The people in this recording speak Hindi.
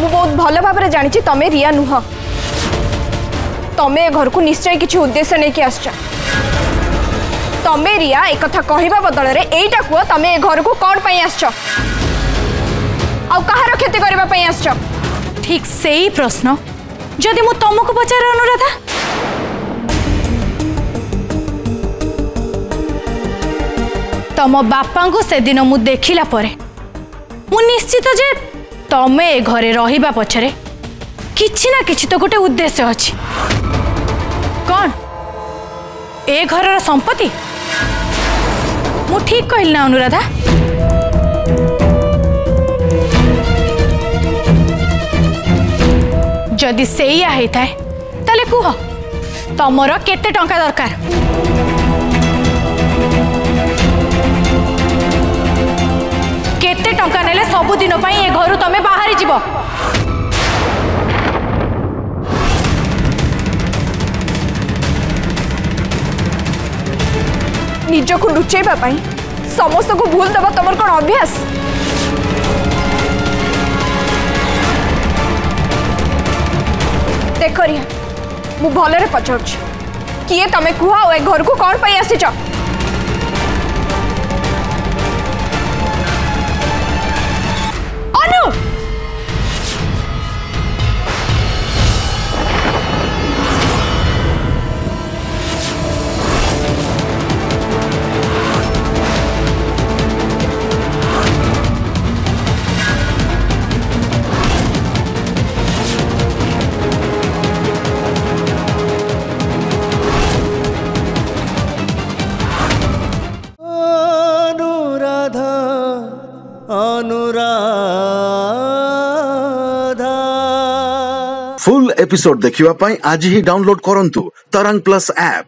मु बहुत भल भाव जानी तमें रिया नुह तमें घर को निश्चय किसी उद्देश्य नहीं कि आस तमें रिया एक कथा कहवा बदल रे एटा कुह तमें ए घर को कौन पाई आस कहार क्षति करने आस ठीक से ही प्रश्न जदि मु तुमको पचारे अनुराधा तम बापा को से दिन मु देखिला परे मु निश्चित जे तमे ए घरे रहिबा पछरे किछि ना किछि तो गोटे उद्देश्य अछि कौन ए घरर संपत्ति मु ठीक कहल ना अनुराधा जदि सेया होता है ताले कुह तमर केते टंका दरकार केते टंका नेले सबु दिन पई ए घरु तमे बाहरी जीवो निज को लुचेबा पई समस्त को भूल दबा तमर कोन अभ्यास देख रिया मु भलरे पचार किए तमे कुह ए घर को कौन पाई आसीच अनु फुल एपिसोड देखिवा पाई आज ही डाउनलोड करंतु तरंग प्लस ऐप।